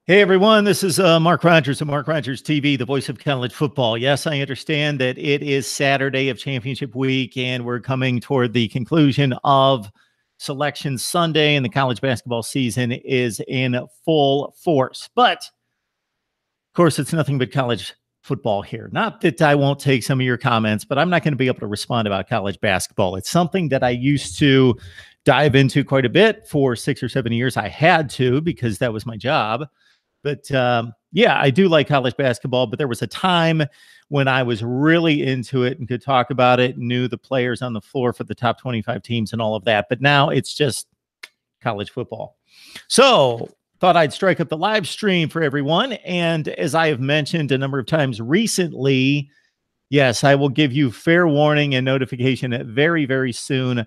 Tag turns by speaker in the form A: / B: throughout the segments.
A: Hey everyone, this is Mark Rogers of Mark Rogers TV, the voice of college football. Yes, I understand that it is Saturday of championship week and we're coming toward the conclusion of Selection Sunday and the college basketball season is in full force. But of course, it's nothing but college football here. Not that I won't take some of your comments, but I'm not going to be able to respond about college basketball. It's something that I used to dive into quite a bit for 6 or 7 years. I had to because that was my job. But yeah, I do like college basketball, but there was a time when I was really into it and could talk about it, knew the players on the floor for the top 25 teams and all of that. But now it's just college football. So thought I'd strike up the live stream for everyone. And as I have mentioned a number of times recently, yes, I will give you fair warning and notification very, very soon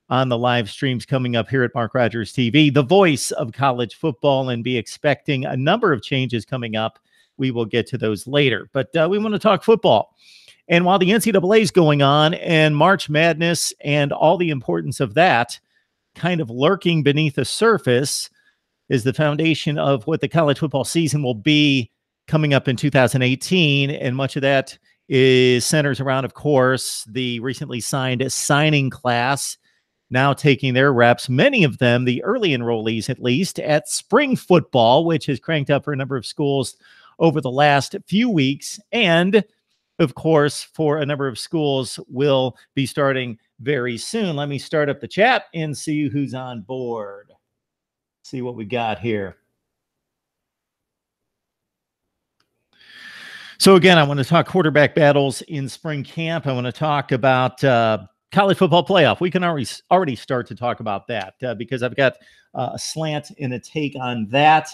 A: on the live streams coming up here at Mark Rogers TV, the voice of college football, and be expecting a number of changes coming up. We will get to those later, but we want to talk football. And while the NCAA is going on and March Madness and all the importance of that kind of lurking beneath the surface is the foundation of what the college football season will be coming up in 2018. And much of that is centers around, of course, the recently signed signing class now taking their reps, many of them, the early enrollees at least, at spring football, which has cranked up for a number of schools over the last few weeks. And, of course, for a number of schools will be starting very soon. Let me start up the chat and see who's on board. See what we got here. So, again, I want to talk quarterback battles in spring camp. I want to talk about college football playoff. We can already start to talk about that because I've got a slant and a take on that.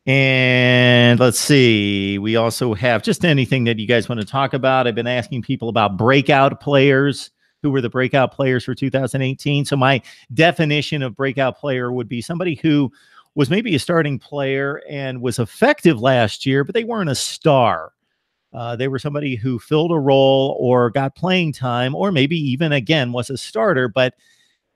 A: And let's see. We also have just anything that you guys want to talk about. I've been asking people about breakout players. Who were the breakout players for 2018? So my definition of breakout player would be somebody who was maybe a starting player and was effective last year, but they weren't a star. They were somebody who filled a role or got playing time, or maybe even, again, was a starter, but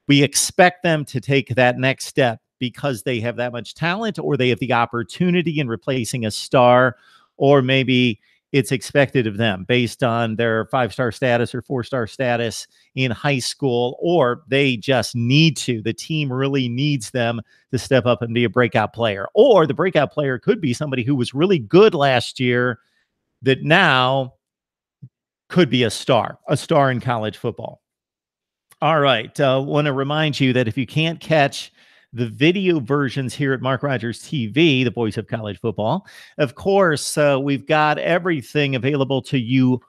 A: we expect them to take that next step because they have that much talent or they have the opportunity in replacing a star, or maybe it's expected of them based on their 5-star status or 4-star status in high school, or they just need to. The team really needs them to step up and be a breakout player. Or the breakout player could be somebody who was really good last year that now could be a star in college football. All right. Want to remind you that if you can't catch the video versions here at Mark Rogers TV, the voice of college football, of course, we've got everything available to you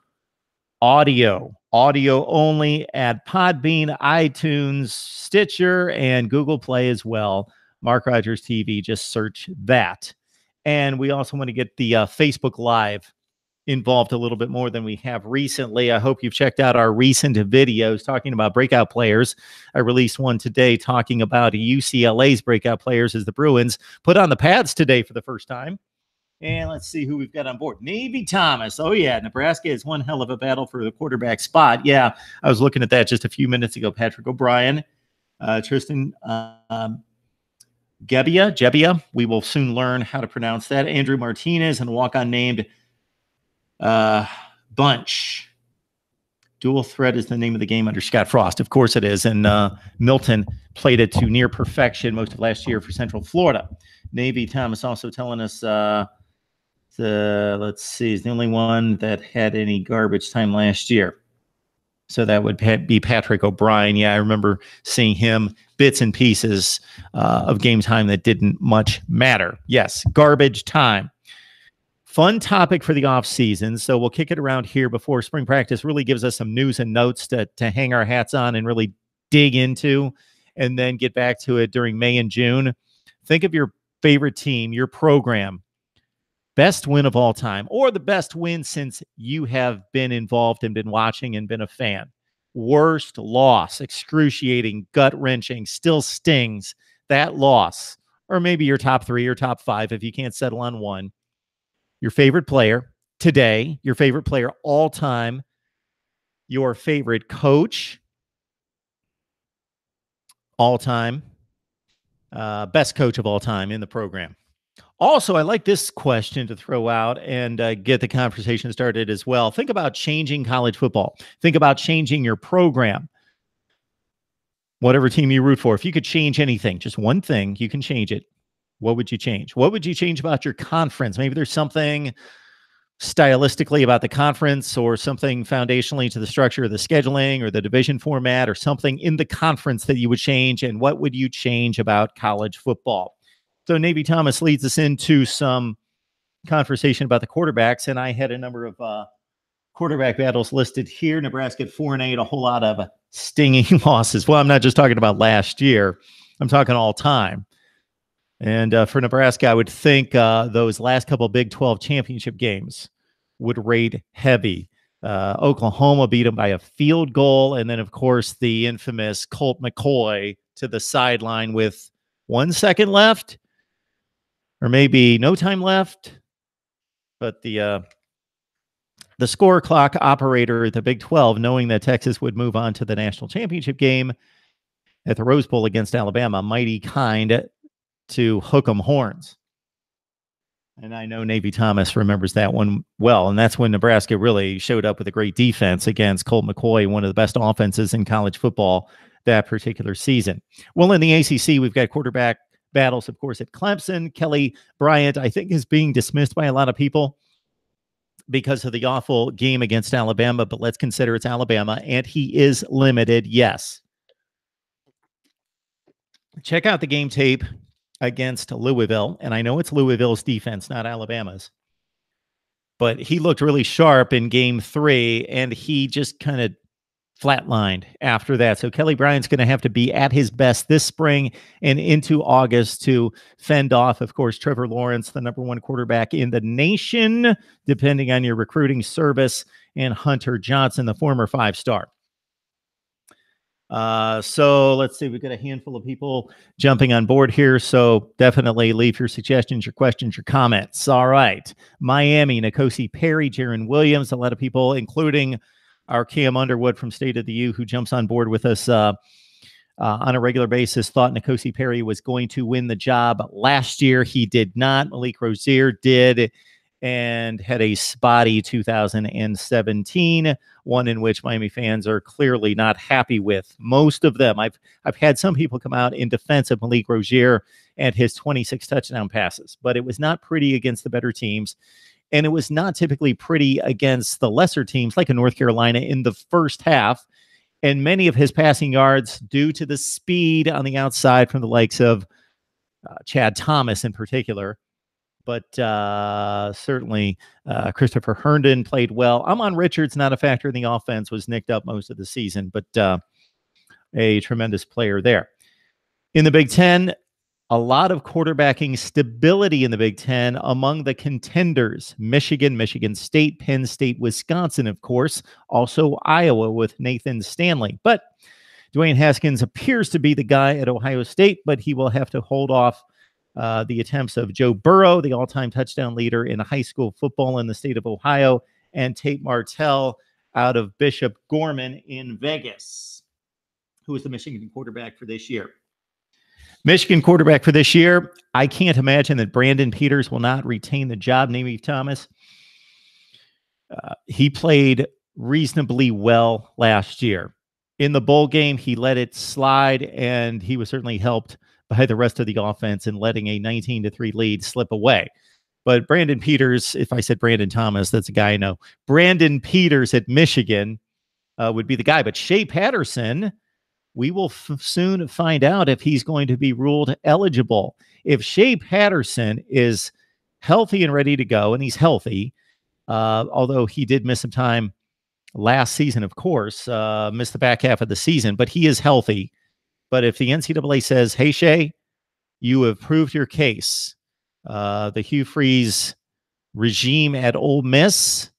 A: audio only at Podbean, iTunes, Stitcher, and Google Play as well. Mark Rogers TV, just search that. And we also want to get the Facebook Live involved a little bit more than we have recently. I hope you've checked out our recent videos talking about breakout players. I released one today talking about UCLA's breakout players as the Bruins put on the pads today for the first time. And let's see who we've got on board. Navy Thomas. Oh, yeah. Nebraska is one hell of a battle for the quarterback spot. Yeah, I was looking at that just a few minutes ago. Patrick O'Brien, Tristan Gebbia. We will soon learn how to pronounce that. Andrew Martinez and walk-on named Bunch. Dual threat is the name of the game under Scott Frost. Of course it is. And Milton played it to near perfection most of last year for Central Florida. Navy Thomas also telling us, let's see, is the only one that had any garbage time last year. So that would be Patrick O'Brien. Yeah, I remember seeing him bits and pieces of game time that didn't much matter. Yes, garbage time. Fun topic for the off season. So we'll kick it around here before spring practice really gives us some news and notes to hang our hats on and really dig into, and then get back to it during May and June. Think of your favorite team, your program, best win of all time, or the best win since you have been involved and been watching and been a fan. Worst loss, excruciating, gut-wrenching, still stings, that loss. Or maybe your top 3 or top 5 if you can't settle on one. Your favorite player today, your favorite player all time, your favorite coach all time, best coach of all time in the program. Also, I like this question to throw out and get the conversation started as well. Think about changing college football. Think about changing your program, whatever team you root for. If you could change anything, just one thing, you can change it. What would you change? What would you change about your conference? Maybe there's something stylistically about the conference or something foundationally to the structure of the scheduling or the division format or something in the conference that you would change. And what would you change about college football? So Navy Thomas leads us into some conversation about the quarterbacks. And I had a number of quarterback battles listed here. Nebraska at 4-8, a whole lot of stinging losses. Well, I'm not just talking about last year. I'm talking all time. And for Nebraska, I would think those last couple of Big 12 championship games would rate heavy. Oklahoma beat them by a field goal. And then, of course, the infamous Colt McCoy to the sideline with 1 second left, or maybe no time left. But the score clock operator at the Big 12, knowing that Texas would move on to the national championship game at the Rose Bowl against Alabama, mighty kind to hook 'em horns. And I know Navy Thomas remembers that one well. And that's when Nebraska really showed up with a great defense against Colt McCoy, one of the best offenses in college football that particular season. Well, in the ACC, we've got quarterback battles, of course, at Clemson. Kelly Bryant, I think, is being dismissed by a lot of people because of the awful game against Alabama, but let's consider it's Alabama, and he is limited, yes. Check out the game tape against Louisville, and I know it's Louisville's defense, not Alabama's, but he looked really sharp in game 3, and he just kind of flatlined after that. So Kelly Bryant's going to have to be at his best this spring and into August to fend off, of course, Trevor Lawrence, the number 1 quarterback in the nation, depending on your recruiting service, and Hunter Johnson, the former 5-star. So let's see, we've got a handful of people jumping on board here. So definitely leave your suggestions, your questions, your comments. All right. Miami, N'Kosi Perry, Jaron Williams, a lot of people, including our Cam Underwood from State of the U, who jumps on board with us on a regular basis, thought N'Kosi Perry was going to win the job last year. He did not. Malik Rozier did, and had a spotty 2017, one in which Miami fans are clearly not happy with. Most of them. I've had some people come out in defense of Malik Rozier and his 26 touchdown passes, but it was not pretty against the better teams. And it was not typically pretty against the lesser teams like a North Carolina in the first half. And many of his passing yards due to the speed on the outside from the likes of Chad Thomas in particular. But certainly Christopher Herndon played well. Amon Richards, not a factor in the offense, was nicked up most of the season, but a tremendous player there. In the Big Ten, a lot of quarterbacking stability in the Big Ten among the contenders. Michigan, Michigan State, Penn State, Wisconsin, of course. Also Iowa with Nathan Stanley. But Dwayne Haskins appears to be the guy at Ohio State, but he will have to hold off the attempts of Joe Burrow, the all-time touchdown leader in high school football in the state of Ohio, and Tate Martell out of Bishop Gorman in Vegas, who is the Michigan quarterback for this year. Michigan quarterback for this year, I can't imagine that Brandon Peters will not retain the job. Navy Thomas, he played reasonably well last year. In the bowl game, he let it slide, and he was certainly helped by the rest of the offense in letting a 19-3 lead slip away. But Brandon Peters, if I said Brandon Thomas, that's a guy I know. Brandon Peters at Michigan would be the guy. But Shea Patterson, we will soon find out if he's going to be ruled eligible. If Shea Patterson is healthy and ready to go, and he's healthy, although he did miss some time last season, of course, missed the back half of the season, but he is healthy. But if the NCAA says, hey, Shea, you have proved your case, the Hugh Freeze regime at Ole Miss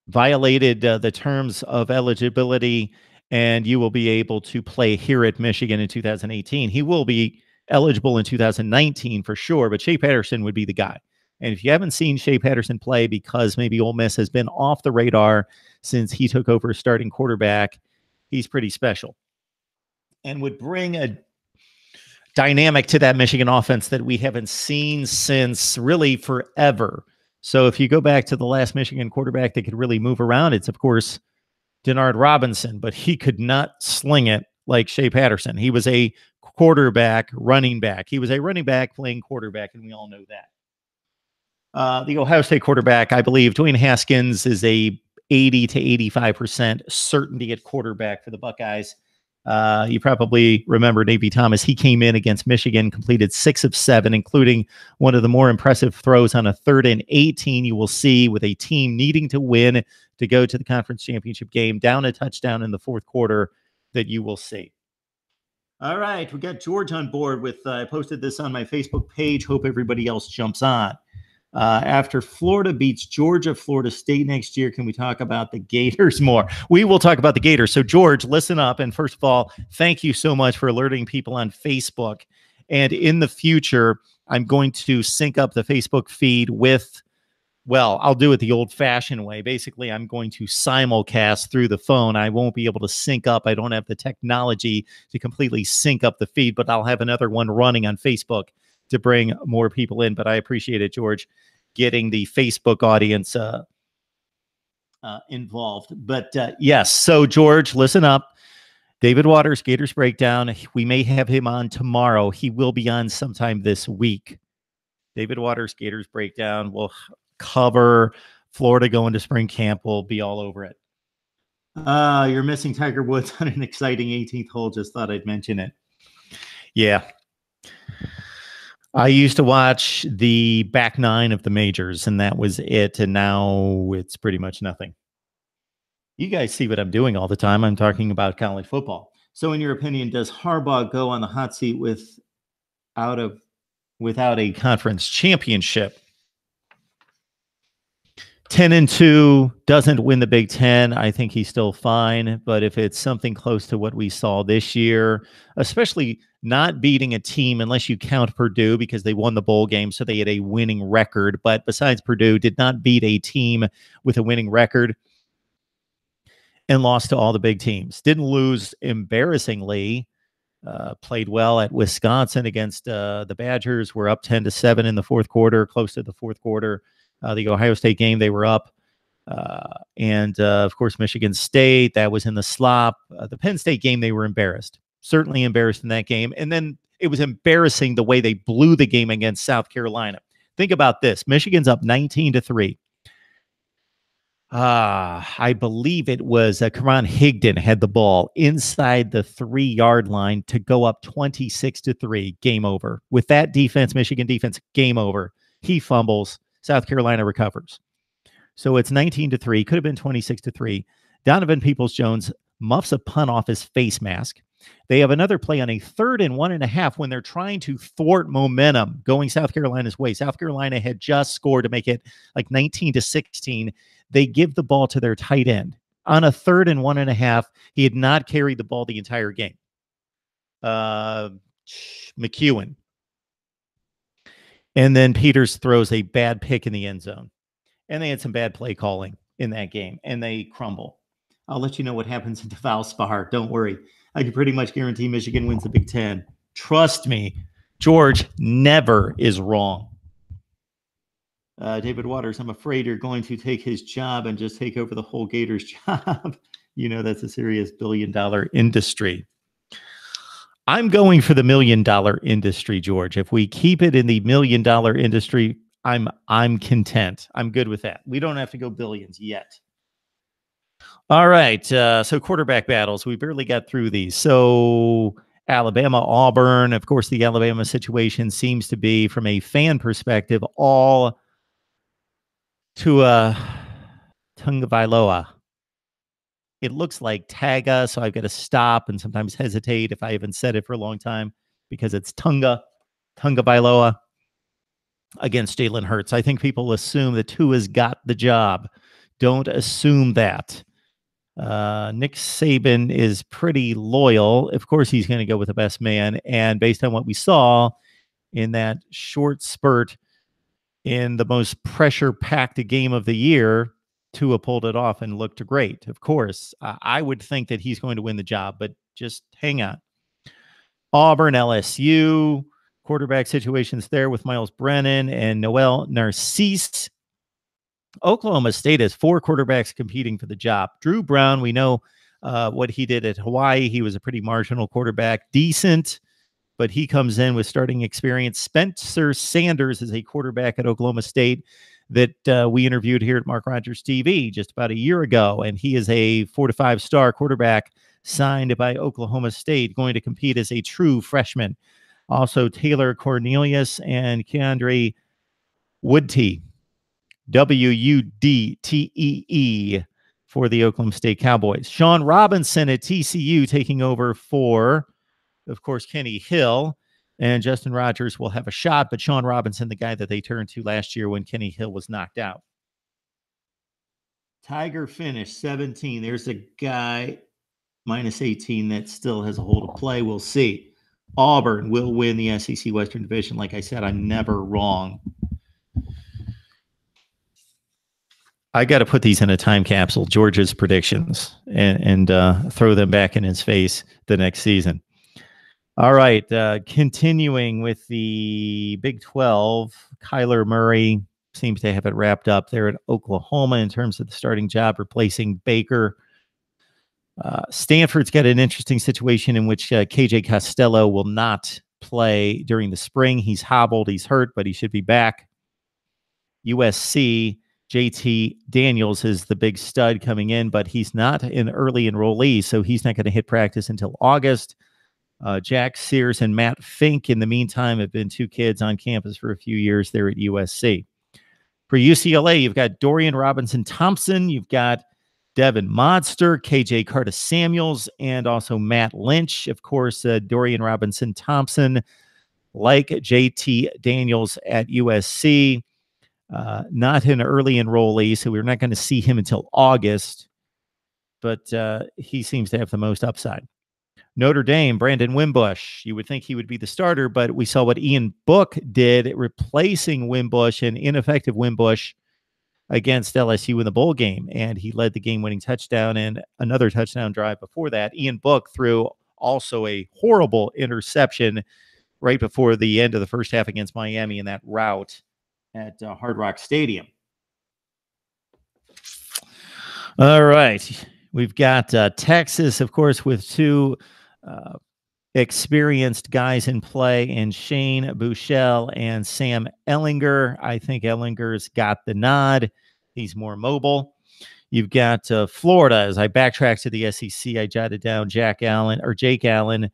A: violated the terms of eligibility, and you will be able to play here at Michigan in 2018. He will be eligible in 2019 for sure, but Shea Patterson would be the guy. And if you haven't seen Shea Patterson play because maybe Ole Miss has been off the radar since he took over starting quarterback, he's pretty special and would bring a dynamic to that Michigan offense that we haven't seen since really forever. So if you go back to the last Michigan quarterback that could really move around, it's, of course, Denard Robinson, but he could not sling it like Shea Patterson. He was a quarterback, running back. He was a running back playing quarterback, and we all know that. The Ohio State quarterback, I believe, Dwayne Haskins is a 80 to 85% certainty at quarterback for the Buckeyes. You probably remember Davey Thomas. He came in against Michigan, completed 6 of 7, including one of the more impressive throws on a 3rd and 18 you will see with a team needing to win to go to the conference championship game, down a touchdown in the 4th quarter that you will see. All right, we got George on board with, I posted this on my Facebook page. Hope everybody else jumps on. After Florida beats Georgia, Florida State next year, can we talk about the Gators more? We will talk about the Gators. So, George, listen up. And first of all, thank you so much for alerting people on Facebook. And in the future, I'm going to sync up the Facebook feed with, well, I'll do it the old-fashioned way. Basically, I'm going to simulcast through the phone. I won't be able to sync up. I don't have the technology to completely sync up the feed, but I'll have another one running on Facebook to bring more people in. But I appreciate it, George, getting the Facebook audience involved. But yes, so George, listen up. David Waters, Gators Breakdown. We may have him on tomorrow. He will be on sometime this week. David Waters, Gators Breakdown. We'll cover Florida going to spring camp. We'll be all over it. You're missing Tiger Woods on an exciting 18th hole. Just thought I'd mention it. Yeah. I used to watch the back 9 of the majors, and that was it. And now it's pretty much nothing. You guys see what I'm doing all the time. I'm talking about college football. So in your opinion, does Harbaugh go on the hot seat without a conference championship? 10-2 doesn't win the Big Ten. I think he's still fine. But if it's something close to what we saw this year, especially not beating a team, unless you count Purdue because they won the bowl game, so they had a winning record. But besides Purdue, did not beat a team with a winning record and lost to all the big teams. Didn't lose embarrassingly. Played well at Wisconsin against the Badgers. Were up 10-7 in the 4th quarter, close to the 4th quarter. The Ohio State game, they were up. And of course, Michigan State, that was in the slop. The Penn State game, they were embarrassed. Certainly embarrassed in that game. And then it was embarrassing the way they blew the game against South Carolina. Think about this. Michigan's up 19-3. I believe it was Karan Higdon had the ball inside the 3-yard line to go up 26-3. Game over. With that defense, Michigan defense, game over. He fumbles. South Carolina recovers. So it's 19-3. Could have been 26-3. Donovan Peoples-Jones muffs a punt off his face mask. They have another play on a 3rd and 1.5 when they're trying to thwart momentum going South Carolina's way. South Carolina had just scored to make it like 19-16. They give the ball to their tight end on a 3rd and 1.5. He had not carried the ball the entire game. McEwen. And then Peters throws a bad pick in the end zone. And they had some bad play calling in that game, and they crumble. I'll let you know what happens at the Valspar. Don't worry. I can pretty much guarantee Michigan wins the Big Ten. Trust me, George never is wrong. David Waters, I'm afraid you're going to take his job and just take over the whole Gators job. You know, that's a serious billion-dollar industry. I'm going for the $1 million industry, George. If we keep it in the $1 million industry, I'm content. I'm good with that. We don't have to go billions yet. All right. So quarterback battles. We barely got through these. So Alabama, Auburn. Of course, the Alabama situation seems to be, from a fan perspective, all to Tungavailoa. It looks like Taga, so I've got to stop and sometimes hesitate if I haven't said it for a long time because it's Tungavailoa against Jalen Hurts. I think people assume that Tua's got the job. Don't assume that. Nick Saban is pretty loyal. Of course, he's going to go with the best man. And based on what we saw in that short spurt in the most pressure-packed game of the year, Tua pulled it off and looked great. Of course, I would think that he's going to win the job, but just hang on. Auburn, LSU, quarterback situations there with Miles Brennan and Noel Narcisse. Oklahoma State has 4 quarterbacks competing for the job. Drew Brown, we know what he did at Hawaii. He was a pretty marginal quarterback, decent, but he comes in with starting experience. Spencer Sanders is a quarterback at Oklahoma State that we interviewed here at Mark Rogers TV just about a year ago, and he is a 4 to 5 star quarterback signed by Oklahoma State, going to compete as a true freshman. Also, Taylor Cornelius and Keandre Woodtee, Wudtee, for the Oklahoma State Cowboys. Sean Robinson at TCU taking over for, of course, Kenny Hill. And Justin Rogers will have a shot, but Sean Robinson, the guy that they turned to last year when Kenny Hill was knocked out. Tiger finished 17. There's a guy minus 18 that still has a hole to play. We'll see. Auburn will win the SEC Western Division. Like I said, I'm never wrong. I got to put these in a time capsule, Georgia's predictions, and throw them back in his face the next season. All right, continuing with the Big 12, Kyler Murray seems to have it wrapped up there at Oklahoma in terms of the starting job, replacing Baker. Stanford's got an interesting situation in which KJ Costello will not play during the spring. He's hobbled, he's hurt, but he should be back. USC, JT Daniels is the big stud coming in, but he's not an early enrollee, so he's not going to hit practice until August. Jack Sears and Matt Fink, in the meantime, have been 2 kids on campus for a few years there at USC. For UCLA, you've got Dorian Robinson-Thompson, you've got Devin Modster, KJ Carter-Samuels, and also Matt Lynch. Of course, Dorian Robinson-Thompson, like JT Daniels at USC, not an early enrollee, so we're not going to see him until August, but he seems to have the most upside. Notre Dame, Brandon Wimbush. You would think he would be the starter, but we saw what Ian Book did replacing Wimbush, an ineffective Wimbush, against LSU in the bowl game, and he led the game-winning touchdown and another touchdown drive before that. Ian Book threw also a horrible interception right before the end of the first half against Miami in that rout at Hard Rock Stadium. All right. We've got Texas, of course, with 2 experienced guys in play, in Shane Buechele and Sam Ehlinger. I think Ehlinger's got the nod. He's more mobile. You've got Florida. As I backtrack to the SEC, I jotted down Jake Allen,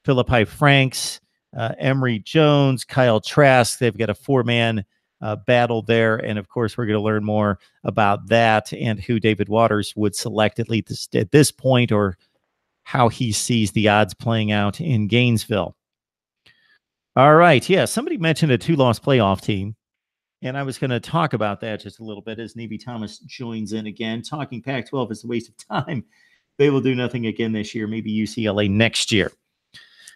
A: Philippi Franks, Emory Jones, Kyle Trask. They've got a 4-man battle there. And of course, we're going to learn more about that and who David Waters would select at least at this point, or how he sees the odds playing out in Gainesville. All right. Yeah, somebody mentioned a 2-loss playoff team, and I was going to talk about that just a little bit as Navy Thomas joins in again. Talking Pac-12 is a waste of time. They will do nothing again this year, maybe UCLA next year.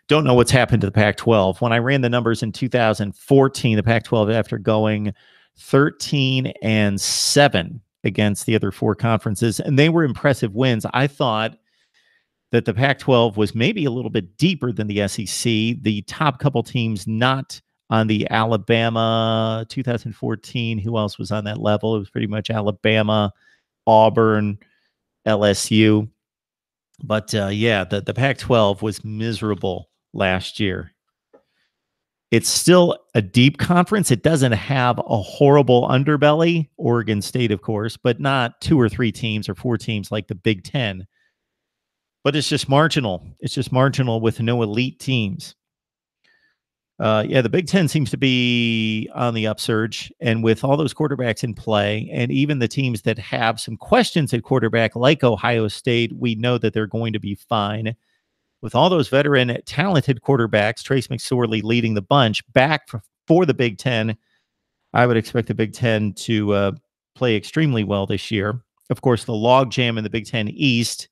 A: Don't know what's happened to the Pac-12. When I ran the numbers in 2014, the Pac-12, after going 13-7 against the other 4 conferences, and they were impressive wins, I thought that the Pac-12 was maybe a little bit deeper than the SEC. The top couple teams not on the Alabama 2014. Who else was on that level? It was pretty much Alabama, Auburn, LSU. But yeah, the Pac-12 was miserable last year. It's still a deep conference. It doesn't have a horrible underbelly. Oregon State, of course, but not 2 or 3 teams or 4 teams like the Big Ten. But it's just marginal. It's just marginal with no elite teams. Yeah, the Big Ten seems to be on the upsurge, and with all those quarterbacks in play, and even the teams that have some questions at quarterback, like Ohio State, we know that they're going to be fine. With all those veteran, talented quarterbacks, Trace McSorley leading the bunch back for the Big Ten, I would expect the Big Ten to play extremely well this year. Of course, the logjam in the Big Ten East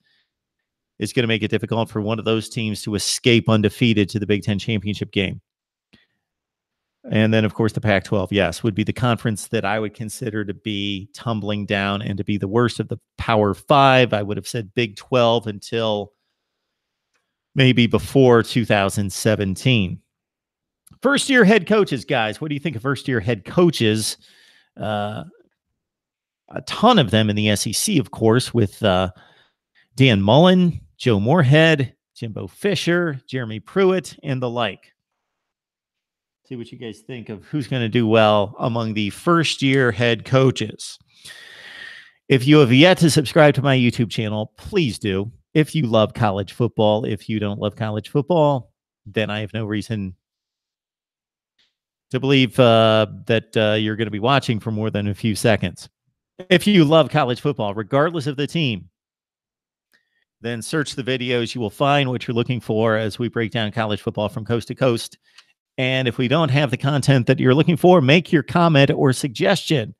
A: is going to make it difficult for one of those teams to escape undefeated to the Big Ten championship game. And then, of course, the Pac-12, yes, would be the conference that I would consider to be tumbling down and to be the worst of the Power 5. I would have said Big 12 until maybe before 2017. First-year head coaches, guys. What do you think of first-year head coaches? A ton of them in the SEC, of course, with Dan Mullen, Joe Moorhead, Jimbo Fisher, Jeremy Pruitt, and the like. See what you guys think of who's going to do well among the first-year head coaches. If you have yet to subscribe to my YouTube channel, please do. If you love college football, if you don't love college football, then I have no reason to believe that you're going to be watching for more than a few seconds. If you love college football, regardless of the team, then search the videos. You will find what you're looking for as we break down college football from coast to coast. And if we don't have the content that you're looking for, make your comment or suggestion.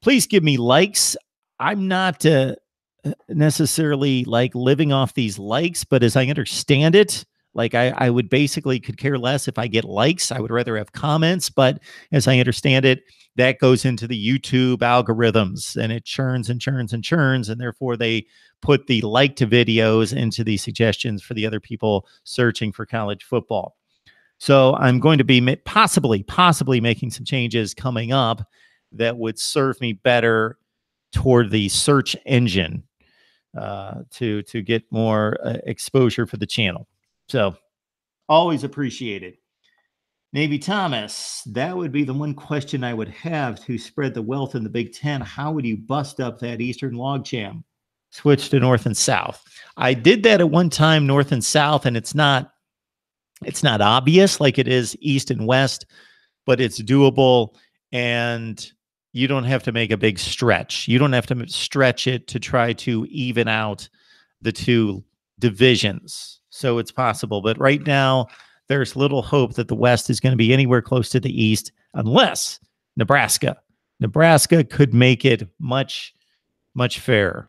A: Please give me likes. I'm not necessarily like living off these likes, but as I understand it, like I would basically could care less if I get likes. I would rather have comments, but as I understand it, that goes into the YouTube algorithms and it churns and churns and churns. And therefore they put the liked videos into the suggestions for the other people searching for college football. So I'm going to be possibly making some changes coming up that would serve me better toward the search engine to get more exposure for the channel. So always appreciated. Navy Thomas, that would be the one question I would have to spread the wealth in the Big Ten. How would you bust up that Eastern logjam? Switch to North and South. I did that at one time, North and South, and it's not obvious like it is East and West, but it's doable, and you don't have to make a big stretch. You don't have to stretch it to try to even out the two divisions. So it's possible. But right now, there's little hope that the West is going to be anywhere close to the East unless Nebraska could make it much, much fairer.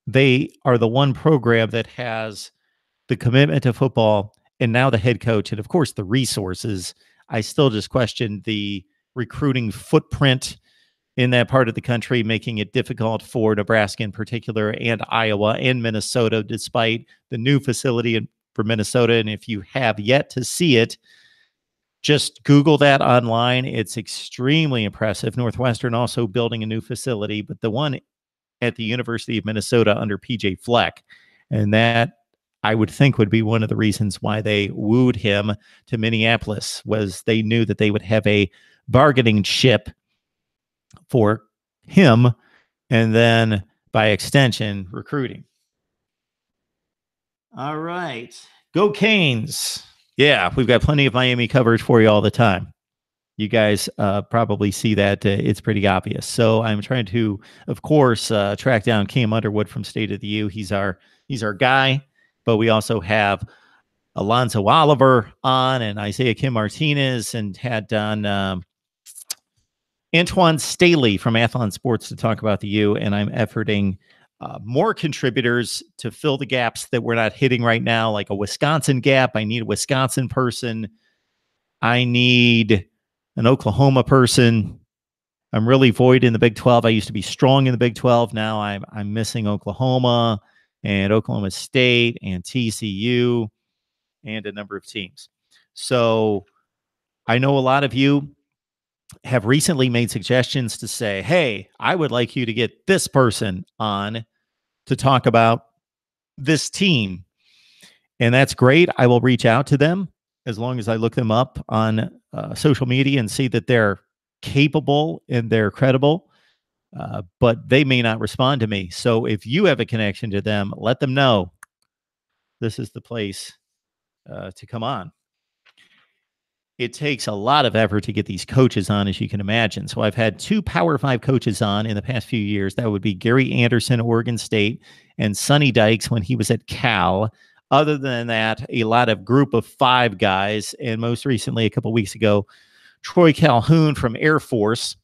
A: They are the one program that has the commitment to football and now the head coach and, of course, the resources. I still just question the recruiting footprint in that part of the country, making it difficult for Nebraska in particular and Iowa and Minnesota, despite the new facility for Minnesota. And if you have yet to see it, just Google that online. It's extremely impressive. Northwestern also building a new facility, but the one at the University of Minnesota under PJ Fleck. And that, I would think, would be one of the reasons why they wooed him to Minneapolis, was they knew that they would have a bargaining chip for him and then by extension recruiting. All right. Go Canes. Yeah, we've got plenty of Miami coverage for you all the time. You guys probably see that. It's pretty obvious. So I'm trying to, of course, track down Cam Underwood from State of the U. He's our guy, but we also have Alonzo Oliver on and Isaiah Kim Martinez, and had done Antoine Staley from Athlon Sports to talk about the U. And I'm efforting more contributors to fill the gaps that we're not hitting right now, like a Wisconsin gap. I need a Wisconsin person. I need an Oklahoma person. I'm really void in the Big 12. I used to be strong in the Big 12. Now I'm missing Oklahoma and Oklahoma State and TCU and a number of teams. So I know a lot of you have recently made suggestions to say, hey, I would like you to get this person on to talk about this team. And that's great. I will reach out to them as long as I look them up on social media and see that they're capable and they're credible. But they may not respond to me. So if you have a connection to them, let them know this is the place to come on. It takes a lot of effort to get these coaches on, as you can imagine. So I've had 2 Power 5 coaches on in the past few years. That would be Gary Anderson, Oregon State, and Sonny Dykes when he was at Cal. Other than that, a lot of group of 5 guys. And most recently, a couple of weeks ago, Troy Calhoun from Air Force,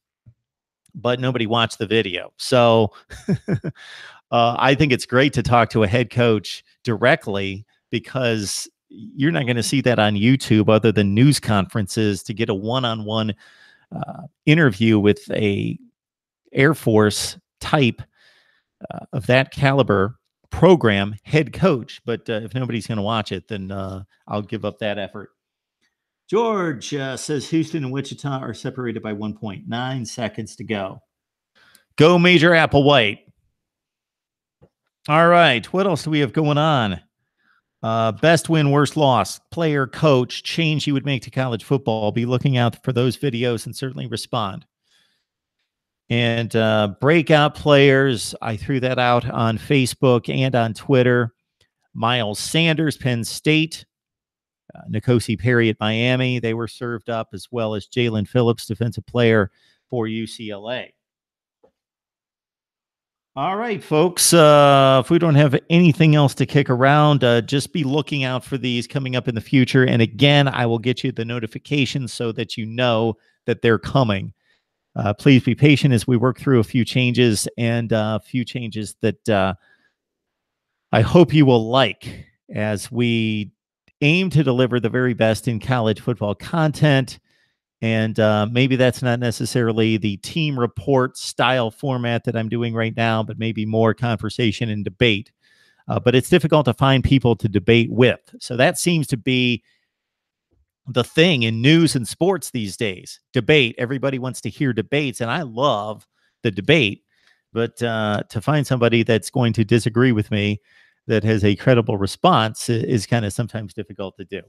A: but nobody watched the video. So I think it's great to talk to a head coach directly, because you're not going to see that on YouTube other than news conferences. To get a one-on-one interview with a Air Force type of that caliber program head coach. But if nobody's going to watch it, then I'll give up that effort. George says Houston and Wichita are separated by 1.9 seconds to go. Go Major Applewhite. All right. What else do we have going on? Best win, worst loss, player, coach, change you would make to college football. Be looking out for those videos and certainly respond. And breakout players, I threw that out on Facebook and on Twitter. Miles Sanders, Penn State. N'Kosi Perry at Miami. They were served up, as well as Jalen Phillips, defensive player for UCLA. All right, folks. If we don't have anything else to kick around, just be looking out for these coming up in the future. And again, I will get you the notifications so that you know that they're coming. Please be patient as we work through a few changes and a few changes that I hope you will like as we aim to deliver the very best in college football content. And maybe that's not necessarily the team report style format that I'm doing right now, but maybe more conversation and debate. But it's difficult to find people to debate with. So that seems to be the thing in news and sports these days. Debate. Everybody wants to hear debates, and I love the debate. But to find somebody that's going to disagree with me that has a credible response is kind of sometimes difficult to do.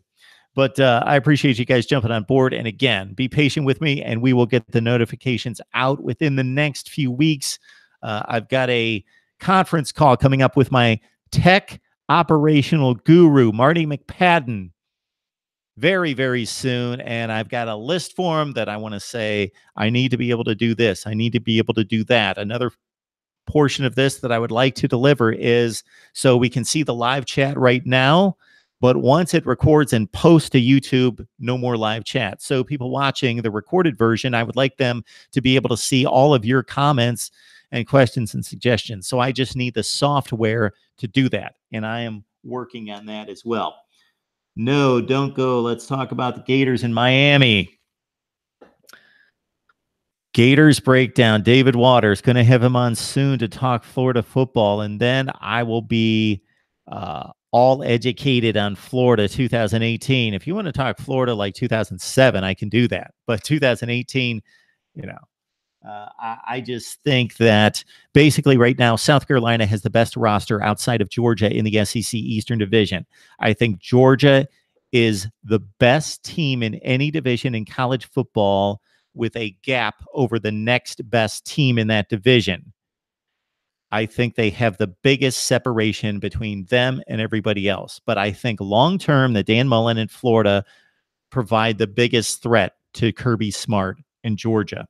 A: But I appreciate you guys jumping on board. And again, be patient with me, and we will get the notifications out within the next few weeks. I've got a conference call coming up with my tech operational guru, Marty McPadden, very, very soon. And I've got a list for him that I want to say, I need to be able to do this. I need to be able to do that. Another portion of this that I would like to deliver is so we can see the live chat right now. But once it records and posts to YouTube, no more live chat. So people watching the recorded version, I would like them to be able to see all of your comments and questions and suggestions. So I just need the software to do that. And I am working on that as well. No, don't go. Let's talk about the Gators in Miami. Gators breakdown. David Waters, going to have him on soon to talk Florida football. And then I will be all educated on Florida 2018. If you want to talk Florida like 2007, I can do that. But 2018, I just think that basically right now, South Carolina has the best roster outside of Georgia in the SEC Eastern Division. I think Georgia is the best team in any division in college football with a gap over the next best team in that division. I think they have the biggest separation between them and everybody else. But I think long-term, that Dan Mullen in Florida provide the biggest threat to Kirby Smart in Georgia.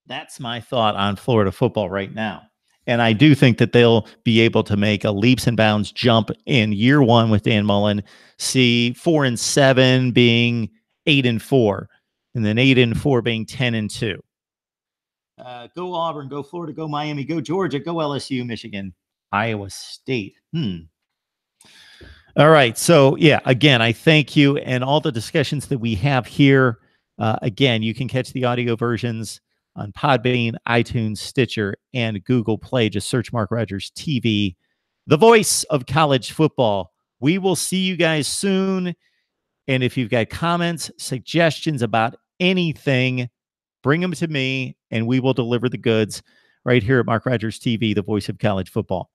A: That's my thought on Florida football right now. And I do think that they'll be able to make a leaps and bounds jump in year one with Dan Mullen. See 4-7 being 8-4, and then 8-4 being 10-2. Go Auburn, go Florida, go Miami, go Georgia, go LSU, Michigan, Iowa State. All right. So, yeah, again, I thank you. And all the discussions that we have here, again, you can catch the audio versions on Podbean, iTunes, Stitcher, and Google Play. Just search Mark Rogers TV, the voice of college football. We will see you guys soon. And if you've got comments, suggestions about anything, bring them to me, and we will deliver the goods right here at Mark Rogers TV, the voice of college football.